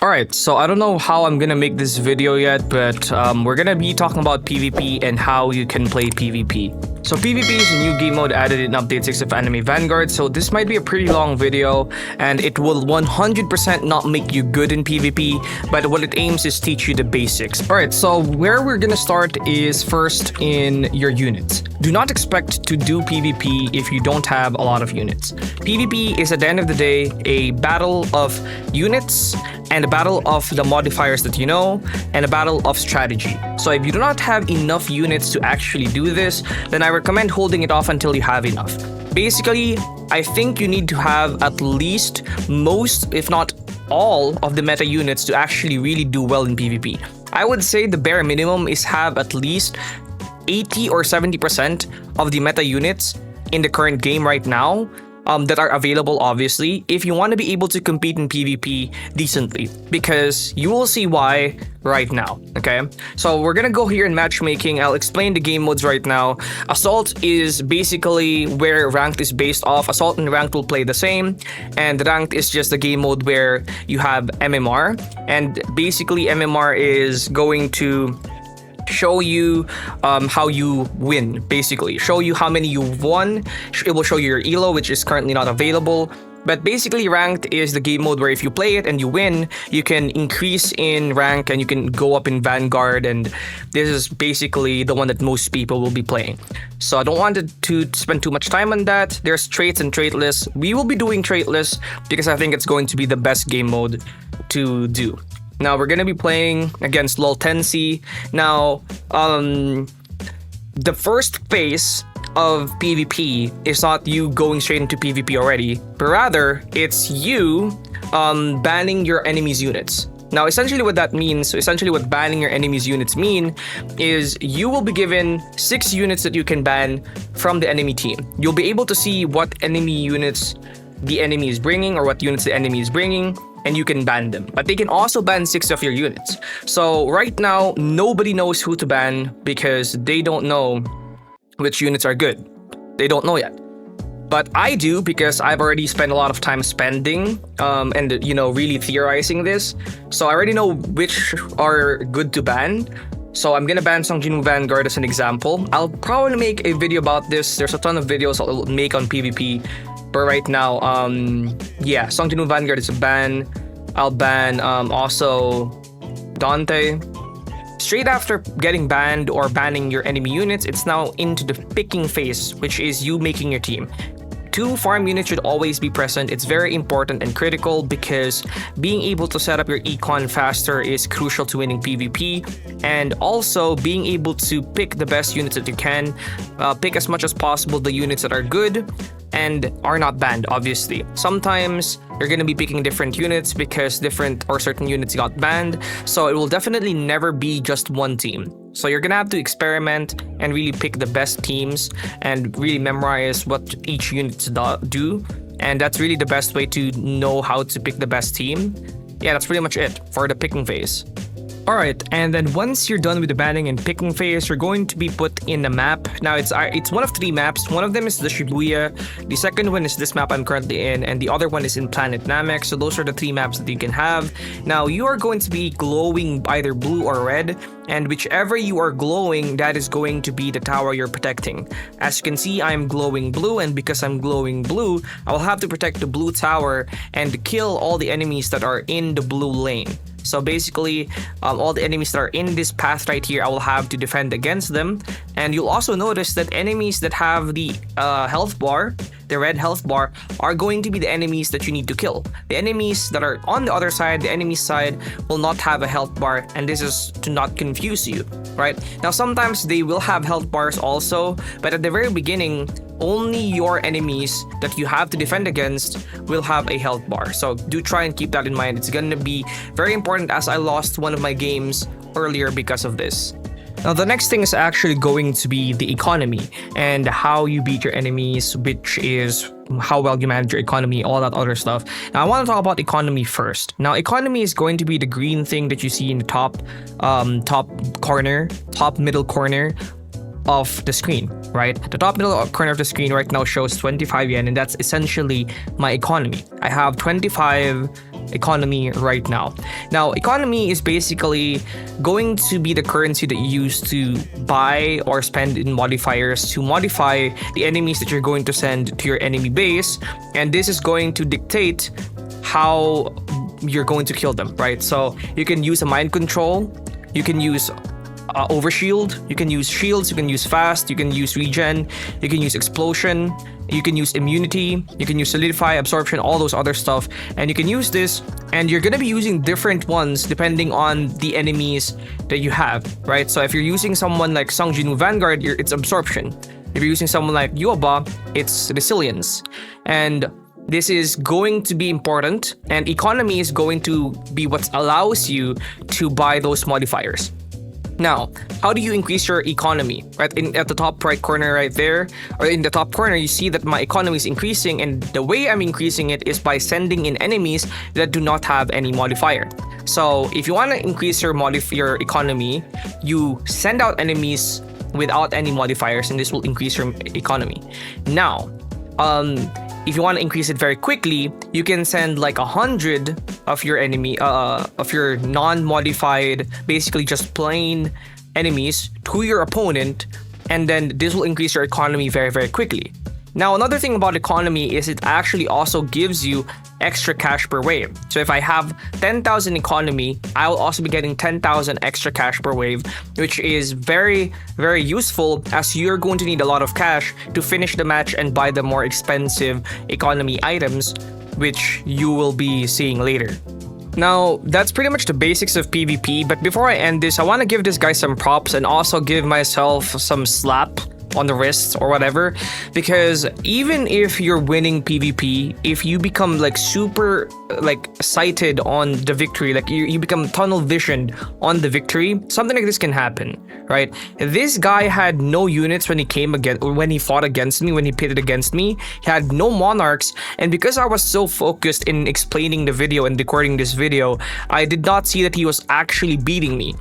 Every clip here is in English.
Alright, so I don't know how I'm gonna make this video yet, but we're gonna be talking about PvP and how you can play PvP. So PvP is a new game mode added in Update 6 of Anime Vanguards, so this might be a pretty long video, and it will 100% not make you good in PvP, but what it aims is teach you the basics. Alright, so where we're gonna start is first in your units. Do not expect to do PvP if you don't have a lot of units. PvP is at the end of the day a battle of units and a battle of the modifiers that you know, and a battle of strategy. So if you do not have enough units to actually do this, then I recommend holding it off until you have enough. Basically, I think you need to have at least most, if not all, of the meta units to actually really do well in PvP. I would say the bare minimum is have at least 80 or 70% of the meta units in the current game right now that are available, obviously, if you want to be able to compete in PvP decently, because you will see why right now, okay? So we're gonna go here in matchmaking. I'll explain the game modes right now. Assault is basically where ranked is based off. Assault and ranked will play the same, and ranked is just the game mode where you have MMR, and basically MMR is going to show you how you win, basically show you how many you've won. It will show you your elo, which is currently not available. But basically ranked is the game mode where if you play it and you win, you can increase in rank and you can go up in Vanguard, and this is basically the one that most people will be playing. So I don't want to spend too much time on that. There's traits and traitless. We will be doing traitless because I think it's going to be the best game mode to do. Now we're gonna be playing against LOL Tensi. Now, the first phase of PvP is not you going straight into PvP already, but rather it's you banning your enemy's units. Now, essentially what that means, what banning your enemy's units mean is you will be given 6 units that you can ban from the enemy team. You'll be able to see what enemy units the enemy is bringing or what units the enemy is bringing, and you can ban them. But they can also ban 6 of your units. So right now, nobody knows who to ban because they don't know which units are good. They don't know yet. But I do, because I've already spent a lot of time spending and really theorizing this. So I already know which are good to ban. So I'm gonna ban Anime Vanguard as an example. I'll probably make a video about this. There's a ton of videos I'll make on PvP. But right now, Anime Vanguard is a ban. I'll ban also Dante. Straight after getting banned or banning your enemy units, it's now into the picking phase, which is you making your team. 2 farm units should always be present. It's very important and critical because being able to set up your econ faster is crucial to winning PvP, and also being able to pick the best units that you can. Pick as much as possible the units that are good and are not banned, obviously. Sometimes you're going to be picking different units because certain units got banned, so it will definitely never be just one team. So you're gonna have to experiment and really pick the best teams and really memorize what each unit do, and that's really the best way to know how to pick the best team. Yeah, that's pretty much it for the picking phase. Alright, and then once you're done with the banning and picking phase, you're going to be put in a map. Now it's one of 3 maps. One of them is the Shibuya, the second one is this map I'm currently in, and the other one is in Planet Namek. So those are the 3 maps that you can have. Now you are going to be glowing either blue or red, and whichever you are glowing, that is going to be the tower you're protecting. As you can see, I'm glowing blue, and because I'm glowing blue, I will have to protect the blue tower and kill all the enemies that are in the blue lane. So basically, all the enemies that are in this path right here, I will have to defend against them. And you'll also notice that enemies that have the health bar, the red health bar, are going to be the enemies that you need to kill. The enemies that are on the other side, the enemy side, will not have a health bar, and this is to not confuse you, right? Now, sometimes they will have health bars also, but at the very beginning, only your enemies that you have to defend against will have a health bar. So do try and keep that in mind. It's gonna be very important, as I lost one of my games earlier because of this. Now the next thing is actually going to be the economy and how you beat your enemies, which is how well you manage your economy, all that other stuff. Now I want to talk about economy first. Now economy is going to be the green thing that you see in the top middle corner of the screen, right? The top middle corner of the screen right now shows 25 yen, and that's essentially my economy. I have 25 economy right now. Now, economy is basically going to be the currency that you use to buy or spend in modifiers to modify the enemies that you're going to send to your enemy base, and this is going to dictate how you're going to kill them, right? So you can use a mind control, you can use overshield, you can use shields, you can use fast, you can use regen, you can use explosion, you can use immunity, you can use solidify, absorption, all those other stuff, and you can use this, and you're gonna be using different ones depending on the enemies that you have, right? So if you're using someone like Anime Vanguard, it's absorption. If you're using someone like Yuaba, it's resilience. And this is going to be important, and economy is going to be what allows you to buy those modifiers. Now, how do you increase your economy? Right at the top right corner right there, or in the top corner, you see that my economy is increasing, and the way I'm increasing it is by sending in enemies that do not have any modifier. So if you want to increase your economy, you send out enemies without any modifiers, and this will increase your economy. Now, if you want to increase it very quickly, you can send like 100 of your of your non-modified, basically just plain enemies to your opponent, and then this will increase your economy very, very quickly. Now, another thing about economy is it actually also gives you extra cash per wave. So if I have 10,000 economy, I will also be getting 10,000 extra cash per wave, which is very, very useful, as you're going to need a lot of cash to finish the match and buy the more expensive economy items, which you will be seeing later. Now, that's pretty much the basics of PvP, but before I end this, I want to give this guy some props and also give myself some slap on the wrists or whatever, because even if you're winning PvP, if you become like super like sighted on the victory, like you become tunnel visioned on the victory, something like this can happen, right? This guy had no units when he fought against me, when he pitted against me. He had no monarchs, and because I was so focused in explaining the video and recording this video, I did not see that he was actually beating me.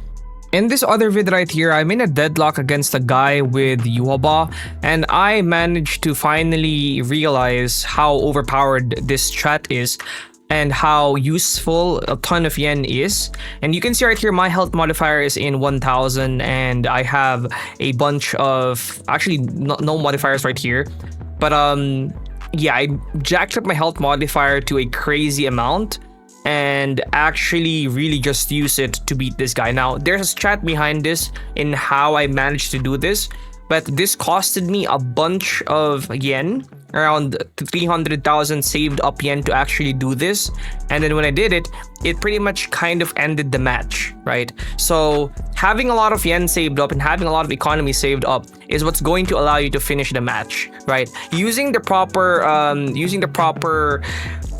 In this other vid right here, I'm in a deadlock against a guy with Yuaba, and I managed to finally realize how overpowered this strat is and how useful a ton of yen is. And you can see right here, my health modifier is in 1000, and I have a bunch of, actually no modifiers right here, but yeah, I jacked up my health modifier to a crazy amount and actually really just use it to beat this guy. Now, there's a strat behind this in how I managed to do this, but this costed me a bunch of yen, around 300,000 saved up yen to actually do this. And then when I did it, it pretty much kind of ended the match, right? So having a lot of yen saved up and having a lot of economy saved up is what's going to allow you to finish the match, right? Using the proper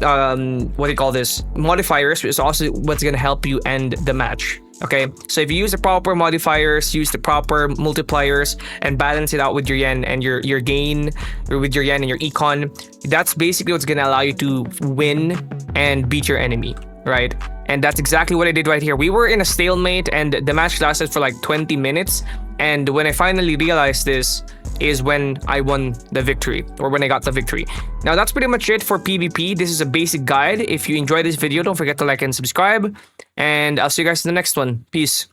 what do you call this, modifiers, is also what's going to help you end the match. Okay, so if you use the proper modifiers, use the proper multipliers, and balance it out with your yen and your gain, or with your yen and your econ, that's basically what's gonna allow you to win and beat your enemy, right? And that's exactly what I did right here. We were in a stalemate, and the match lasted for like 20 minutes. And when I finally realized this is when I won the victory, or when I got the victory. Now, that's pretty much it for PvP. This is a basic guide. If you enjoyed this video, don't forget to like and subscribe, and I'll see you guys in the next one. Peace.